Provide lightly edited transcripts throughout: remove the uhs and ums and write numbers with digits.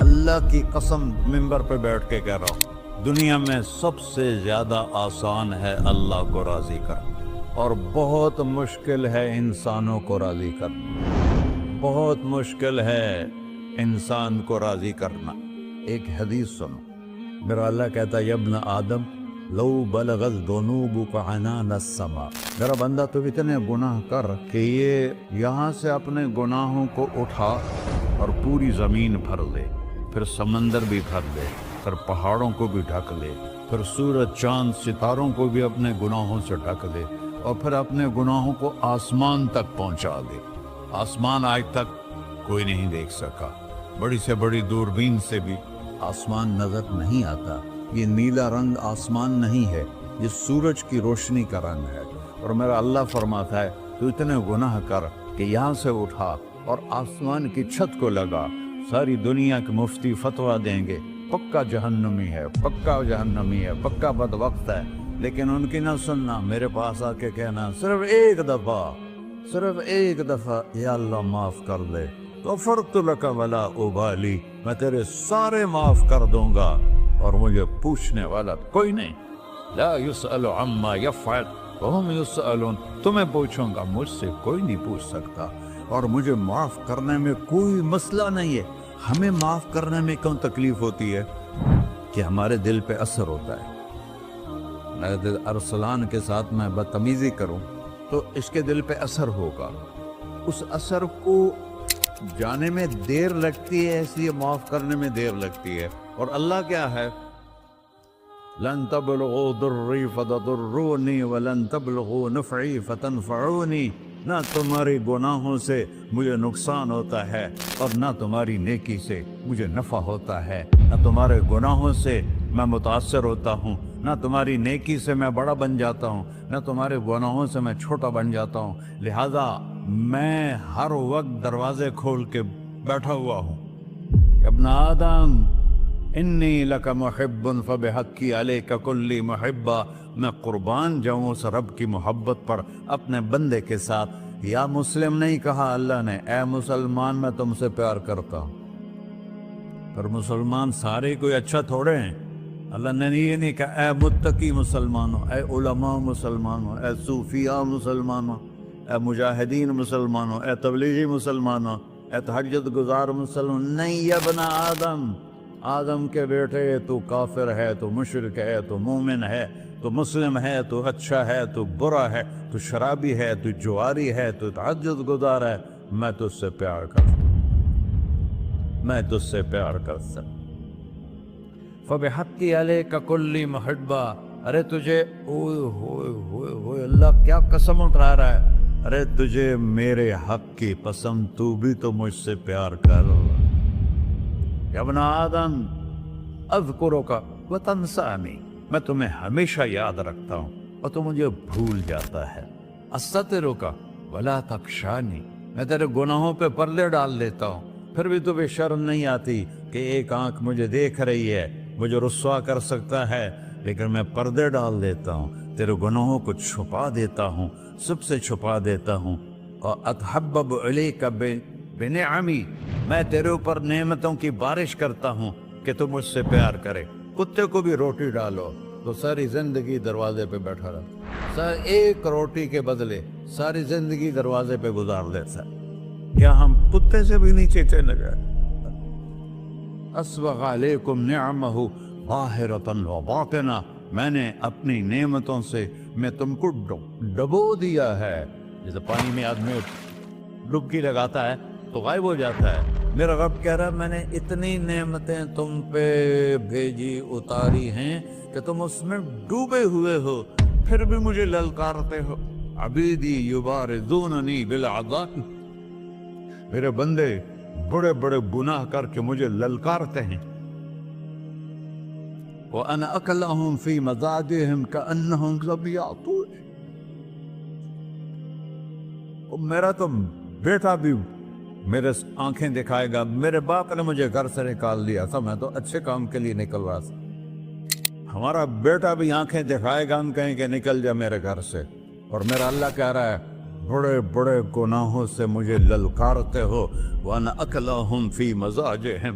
اللہ کی قسم منبر پہ بیٹھ کے کہہ رہا ہوں، دنیا میں سب سے زیادہ آسان ہے اللہ کو راضی کرنا، اور بہت مشکل ہے انسانوں کو راضی کرنا، بہت مشکل ہے انسان کو راضی کرنا۔ ایک حدیث سنو، میرا اللہ کہتا ہے، یا ابن آدم لو بلغت ذنوبک عنان السماء، میرا بندہ تو اتنے گناہ کر کہ یہ یہاں سے اپنے گناہوں کو اٹھا اور پوری زمین بھر لے، پھر سمندر بھی بھر لے، پھر پہاڑوں کو بھی ڈھک لے، پھر سورج چاند ستاروں کو بھی اپنے گناہوں سے ڈھک لے، اور پھر اپنے گناہوں کو آسمان تک پہنچا دے۔ آسمان آج تک کوئی نہیں دیکھ سکا، بڑی سے بڑی دوربین سے بھی آسمان نظر نہیں آتا۔ یہ نیلا رنگ آسمان نہیں ہے، یہ سورج کی روشنی کا رنگ ہے۔ اور میرا اللہ فرماتا ہے تو اتنے گناہ کر کہ یہاں سے اٹھا اور آسمان کی چھت کو لگا، ساری دنیا کے مفتی فتویٰ دیں گے پکا جہنمی ہے، پکا جہنمی ہے، پکا بدبخت ہے، لیکن ان کی نہ سننا، میرے پاس آ کے کہنا صرف ایک دفعہ یا اللہ معاف کر دے، غفرت لک ولا ابالی، میں تیرے سارے معاف کر دوں گا اور مجھے پوچھنے والا کوئی نہیں۔ لا یسأل عما یفعل وهم یسألون، تمہیں پوچھوں گا، مجھ سے کوئی نہیں پوچھ سکتا، اور مجھے معاف کرنے میں کوئی مسئلہ نہیں ہے۔ ہمیں معاف کرنے میں کیوں تکلیف ہوتی ہے؟ کہ ہمارے دل پہ اثر ہوتا ہے۔ میرے دل ارسلان کے ساتھ میں بدتمیزی کروں تو اس کے دل پہ اثر ہوگا، اس اثر کو جانے میں دیر لگتی ہے، اس لیے معاف کرنے میں دیر لگتی ہے۔ اور اللہ کیا ہے؟ لن تبلغوا ضری فتضرونی ولن تبلغوا نفعی فتنفعونی، نہ تمہاری گناہوں سے مجھے نقصان ہوتا ہے اور نہ تمہاری نیکی سے مجھے نفع ہوتا ہے، نہ تمہارے گناہوں سے میں متاثر ہوتا ہوں، نہ تمہاری نیکی سے میں بڑا بن جاتا ہوں، نہ تمہارے گناہوں سے میں چھوٹا بن جاتا ہوں، لہذا میں ہر وقت دروازے کھول کے بیٹھا ہوا ہوں۔ ابن آدم انی لک محب فبحقی علیک کلی محبہ، میں قربان جاؤں اس رب کی محبت پر اپنے بندے کے ساتھ۔ یا مسلم نہیں کہا اللہ نے، اے مسلمان میں تم سے پیار کرتا ہوں۔ پر مسلمان سارے کوئی اچھا تھوڑے ہیں، اللہ نے یہ نہیں کہا اے متقی مسلمانوں، اے علماء مسلمانوں، اے صوفیاء مسلمانوں، اے مجاہدین مسلمانوں، اے تبلیغی مسلمانوں، اے تہجد گزار مسلمان، نہیں یا ابن آدم، آدم کے بیٹے، تو کافر ہے، تو مشرک ہے، تو مومن ہے، تو مسلم ہے، تو اچھا ہے، تو برا ہے، تو شرابی ہے، تو جواری ہے، تو تہجد گزار ہے، میں تجھ سے پیار کرتا ہوں، میں تجھ سے پیار کرتا ہوں۔ فبحقی علیک کلی محبہ، ارے تجھے اوئے ہوئے ہوئے ہوئے، اللہ کیا قسم اٹھا رہا ہے، ارے تجھے میرے حق کی قسم، تو بھی تو مجھ سے پیار کر۔ یا ابن آدم اذکرک وتنسانی، میں تمہیں ہمیشہ یاد رکھتا ہوں اور تو مجھے بھول جاتا ہے۔ استترک ولا تخشانی، میں تیرے گناہوں پہ پردے ڈال لیتا ہوں، پھر بھی تمہیں شرم نہیں آتی کہ ایک آنکھ مجھے دیکھ رہی ہے، مجھے رسوا کر سکتا ہے، لیکن میں پردے ڈال دیتا ہوں، تیرے گناہوں کو چھپا دیتا ہوں، سب سے چھپا دیتا ہوں۔ اور اتحبب علیک بنعمی، میں تیرے اوپر نعمتوں کی بارش کرتا ہوں کہ تو مجھ سے پیار کرے۔ کتے کو بھی روٹی ڈالو تو ساری زندگی دروازے پہ بیٹھا رہتا، ایک روٹی کے بدلے ساری زندگی دروازے پہ گزار لیتا ہے۔ کیا ہم کتے سے بھی نیچے چلے گئے؟ اسبغ علیکم نعمہ ظاہرۃ و باطنہ، میں نے اپنی نعمتوں سے میں تم کو ڈبو دیا ہے، جیسے پانی میں آدمی ڈبکی لگاتا ہے تو غائب ہو جاتا ہے۔ میرا رب کہہ رہا ہے میں نے اتنی نعمتیں تم پہ بھیجی، اتاری ہیں کہ تم اس میں ڈوبے ہوئے ہو، پھر بھی مجھے للکارتے ہو۔ عبیدی یبارزوننی بالعذاب، میرے بندے بڑے بڑے گناہ کر کے مجھے للکارتے ہیں۔ وَأَنَا أَكْلَهُمْ فِي مَزَاجِهِمْ كَأَنَّهُمْ ظَبِيَّةٌ، میرا تو بیٹا بھی میرے آنکھیں دکھائے گا، میرے باپ نے مجھے گھر سے نکال دیا تھا، میں تو اچھے کام کے لیے نکل رہا تھا، ہمارا بیٹا بھی آنکھیں دکھائے گا، ہم کہیں کہ نکل جا میرے گھر سے۔ اور میرا اللہ کہہ رہا ہے بڑے بڑے گناہوں سے مجھے للکارتے ہو۔ وَأَنَا أَكْلَهُمْ فِي مَزَاجِهِمْ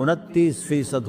29%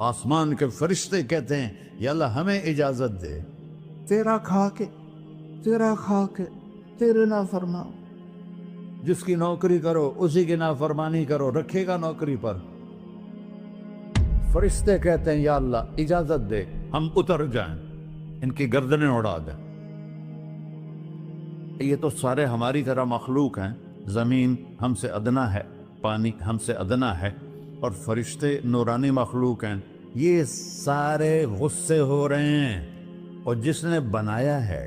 آسمان کے فرشتے کہتے ہیں یا اللہ ہمیں اجازت دے تیرا کھا کے تیرے نافرمان، جس کی نوکری کرو اسی کی نافرمانی کرو، رکھے گا نوکری پر؟ فرشتے کہتے ہیں یا اللہ اجازت دے ہم اتر جائیں، ان کی گردنیں اڑا دیں۔ یہ تو سارے ہماری طرح مخلوق ہیں، زمین ہم سے ادنا ہے، پانی ہم سے ادنا ہے، اور فرشتے نورانی مخلوق ہیں، یہ سارے غصے ہو رہے ہیں۔ اور جس نے بنایا ہے،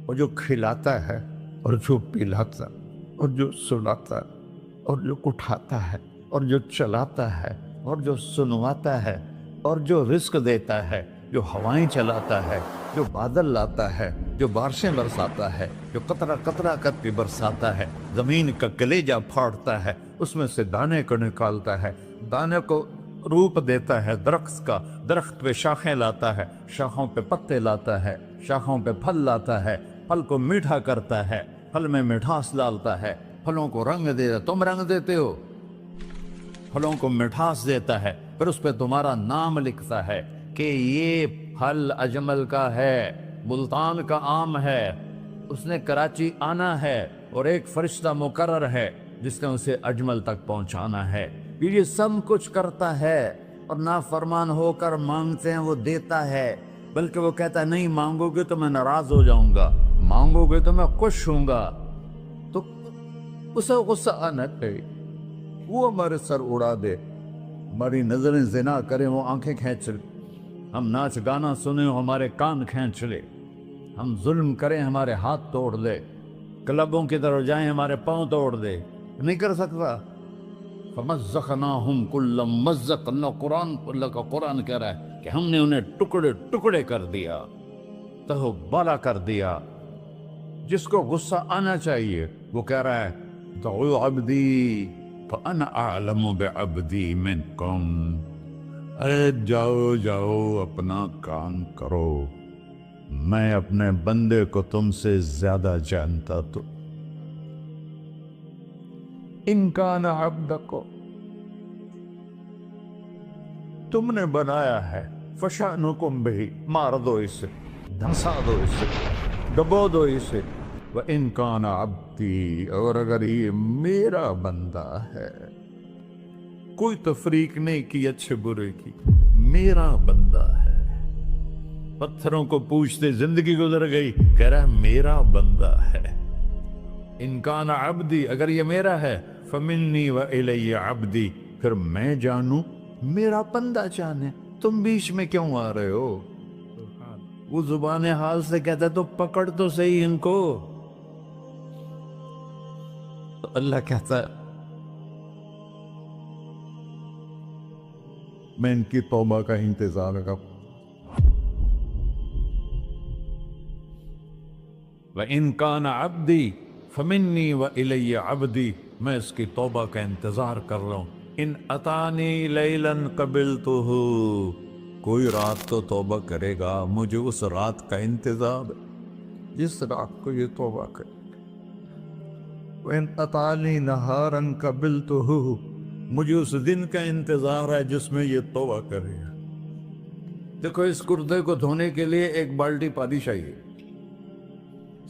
اور جو کھلاتا ہے، اور جو پلاتا، اور جو سلاتا، اور جو اٹھاتا ہے، اور جو چلاتا ہے، اور جو سنواتا ہے، اور جو رزق دیتا ہے، جو ہوائیں چلاتا ہے، جو بادل لاتا ہے، جو بارشیں برساتا ہے، جو قطرہ قطرہ کر کے برساتا ہے، زمین کا کلیجہ پھاڑتا ہے، اس میں سے دانے کو نکالتا ہے، دانے کو روپ دیتا ہے درخت کا، درخت پہ شاخیں لاتا ہے، شاخوں پہ پتے لاتا ہے، شاخوں پہ پھل لاتا ہے، پھل کو میٹھا کرتا ہے، پھل میں مٹھاس ڈالتا ہے، پھلوں کو رنگ دیتا ہے۔ تم رنگ دیتے ہو، پھلوں کو مٹھاس دیتا ہے، پھر اس پہ تمہارا نام لکھتا ہے کہ یہ پھل اجمل کا ہے، ملتان کا آم ہے، اس نے کراچی آنا ہے، اور ایک فرشتہ مقرر ہے جس نے اسے اجمل تک پہنچانا ہے۔ یہ سب کچھ کرتا ہے، اور نافرمان ہو کر مانگتے ہیں وہ دیتا ہے، بلکہ وہ کہتا ہے نہیں مانگو گے تو میں ناراض ہو جاؤں گا، مانگو گے تو میں خوش ہوں گا۔ تو اسے غصہ آنا چاہیے، وہ ہمارے سر اڑا دے، ہماری نظریں زنا کریں وہ آنکھیں کھینچ لے، ہم ناچ گانا سنیں ہمارے کان کھینچ لے، ہم ظلم کریں ہمارے ہاتھ توڑ دے، کلبوں کی طرف جائیں ہمارے پاؤں توڑ دے، نہیں کر سکتا۔ فَمَزَّقْنَاهُمْ كُلَّ مُمَزَّقٍ، اللہ کا قرآن کہہ رہا ہے کہ ہم نے انہیں ٹکڑے ٹکڑے کر دیا، تہو بالا کر دیا۔ جس کو غصہ آنا چاہیے وہ کہہ رہا ہے دعوا عبدی فَأَنَا أَعْلَمُ بِعَبْدِي مِنْكُمْ، ارے جاؤ جاؤ اپنا کام کرو، میں اپنے بندے کو تم سے زیادہ جانتا۔ تو ان کان عبدکو، تم نے بنایا ہے، فشانکم بہی، مار دو اسے، دھنسا دو اسے، دبو دو اسے۔ وَإِن كَانَ عَبْدِي، اور اگر یہ میرا بندہ ہے، کوئی تفریق نہیں کی اچھے برے کی، میرا بندہ ہے۔ پتھروں کو پوچھتے زندگی گزر گئی، کہہ رہا ہے میرا بندہ ہے۔ ان کان عبدی، اگر یہ میرا ہے، فمنی وإلی عبدی، پھر میں جانوں میرا بندہ جانے، تم بیچ میں کیوں آ رہے ہو؟ وہ زبان حال سے کہتا ہے تو پکڑ تو صحیح ان کو۔ تو اللہ کہتا ہے میں ان کی توبہ کا انتظار کروں۔ وَإِن كَانَ عَبْدِي فَمِنِّي وَإِلَيَّ عَبْدِي، میں اس کی توبہ کا انتظار کر رہا ہوں۔ ان اتانی لیلاً قبلتہ، کوئی رات تو توبہ کرے گا، مجھے اس رات کا انتظار ہے جس رات کو یہ توبہ کرے۔ وَإِن أَتَانِي نَهَارًا قَبِلْتُهُ، مجھے اس دن کا انتظار ہے جس میں یہ توبہ کرے گا۔ دیکھو اس کردے کو دھونے کے لیے ایک بالٹی پانی چاہیے،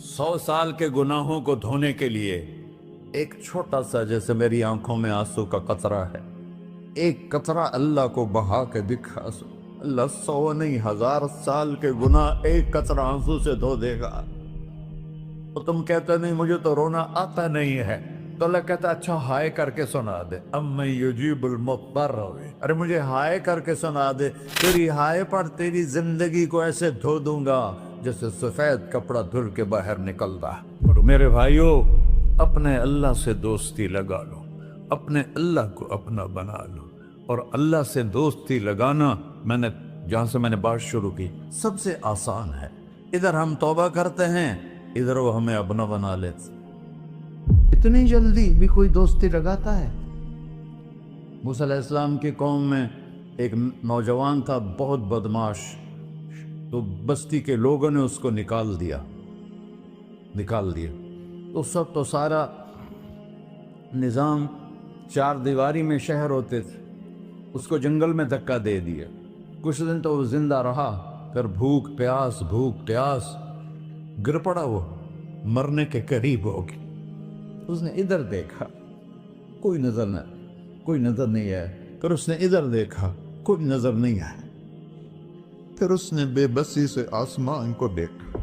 100 سال کے گناہوں کو دھونے کے لیے ایک چھوٹا سا، جیسے میری آنکھوں میں آنسو کا قطرہ ہے، ایک قطرہ اللہ کو بہا کے دکھا سو، اللہ 100 نہیں 1000 سال کے گناہ ایک قطرہ آنسو سے دھو دے گا۔ تو تم کہتے نہیں مجھے تو رونا آتا نہیں ہے، تو اللہ کہتا اچھا ہائے کر کے سنا دے، اَمَّن يُجِيبُ الْمُضْطَرَّ، ارے مجھے ہائے کر کے سنا دے، تیری ہائے پر تیری زندگی کو ایسے دھو دوں گا جیسے سفید کپڑا دھل کے باہر نکلتا ہے۔ اور میرے بھائیو، اپنے اللہ سے دوستی لگا لو، اپنے اللہ کو اپنا بنا لو، اور اللہ سے دوستی لگانا جہاں سے میں نے بات شروع کی سب سے آسان ہے۔ ادھر ہم توبہ کرتے ہیں، ادھر وہ ہمیں اپنا بنا لیتے۔ اتنی جلدی بھی کوئی دوستی لگاتا ہے؟ موسیٰ علیہ السلام کی قوم میں ایک نوجوان تھا بہت بدماش، تو بستی کے لوگوں نے اس کو نکال دیا۔ اس وقت تو سارا نظام 4 دیواری میں شہر ہوتے تھے، اس کو جنگل میں دھکا دے دیا، کچھ دن تو وہ زندہ رہا، پھر بھوک پیاس گر پڑا، وہ مرنے کے قریب ہو گیا۔ اس نے ادھر دیکھا، کوئی نظر نہیں ہے، پھر اس نے ادھر دیکھا، کوئی نظر نہیں ہے، پھر اس نے بے بسی سے آسمان کو دیکھا،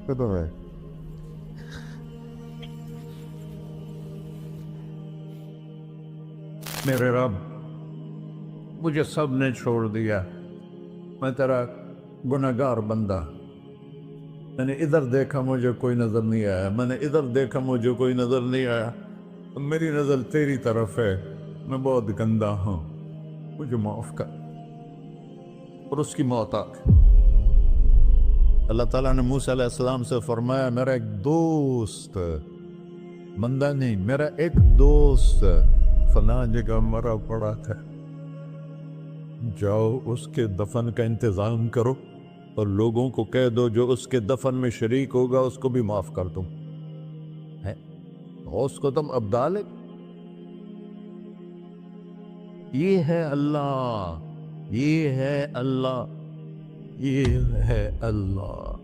کدھر ہے؟ میرے رب، مجھے سب نے چھوڑ دیا، میں تیرا گناہگار بندہ، میں نے ادھر دیکھا مجھے کوئی نظر نہیں آیا، میں نے ادھر دیکھا مجھے کوئی نظر نہیں آیا، میری نظر تیری طرف ہے، میں بہت گندا ہوں، مجھے معاف کر۔ اور اس کی موت آ گئی۔ اللہ تعالیٰ نے موسیٰ علیہ السلام سے فرمایا، میرا ایک دوست، بندہ نہیں، میرا ایک دوست فلاں جگہ مرا پڑا تھا، جاؤ اس کے دفن کا انتظام کرو اور لوگوں کو کہہ دو جو اس کے دفن میں شریک ہوگا اس کو بھی معاف کر دو۔ اس کو تم ابدال ہے، یہ ہے اللہ، یہ ہے اللہ، یہ ہے اللہ۔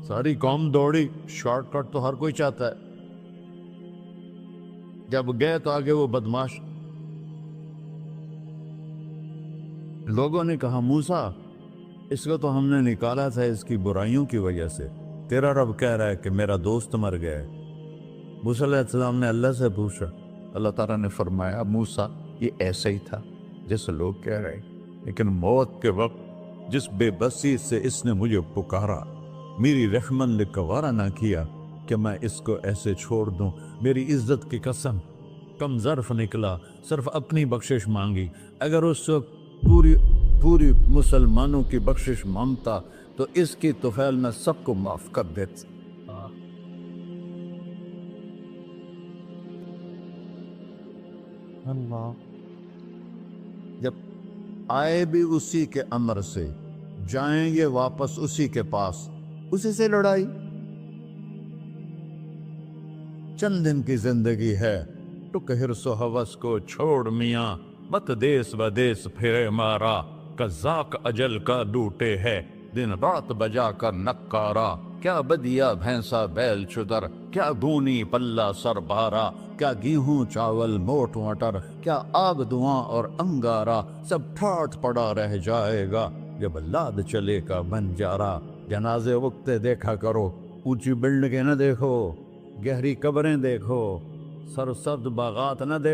ساری قوم دوڑی، شارٹ کٹ تو ہر کوئی چاہتا ہے، جب گئے تو آگے وہ بدماش، لوگوں نے کہا موسیٰ اس کو تو ہم نے نکالا تھا اس کی برائیوں کی وجہ سے، تیرا رب کہہ رہا ہے کہ میرا دوست مر گیا ہے۔ موسیٰ علیہ السلام نے اللہ سے پوچھا، اللہ تعالیٰ نے فرمایا موسیٰ یہ ایسا ہی تھا جیسے لوگ کہہ رہے، لیکن موت کے وقت جس بے بسی سے اس نے مجھے پکارا، میری رحمن نے گوارا نہ کیا کہ میں اس کو ایسے چھوڑ دوں، میری عزت کی قسم، کم ظرف نکلا، صرف اپنی بخشش مانگی، اگر اس وقت پوری مسلمانوں کی بخشش مانگتا تو اس کی طفیل میں سب کو معاف کر دیتا۔ اللہ جب آئے بھی اسی کے امر سے، جائیں گے واپس اسی کے پاس، اسی سے لڑائی۔ چند دن کی زندگی ہے، ٹک حرص و ہوس کو چھوڑ میاں، مت دیس بدیس پھرے مارا، قزاق اجل کا ڈوٹے ہے، دن رات بجا کر نکارا، کیا بدیا بھینسا بیل چدر، کیا گونی پلہ سر بارا، کیا گیہوں چاول موٹ مٹر، کیا آگ دھواں اور انگارا، سب ٹھاٹھ پڑا رہ جائے گا جب لاد چلے کا بنجارا۔ جنازے وقتے دیکھا کرو، اونچی بلڈنگیں نہ دیکھو، گہری قبریں دیکھو، سرسبز باغات نہ دیکھو۔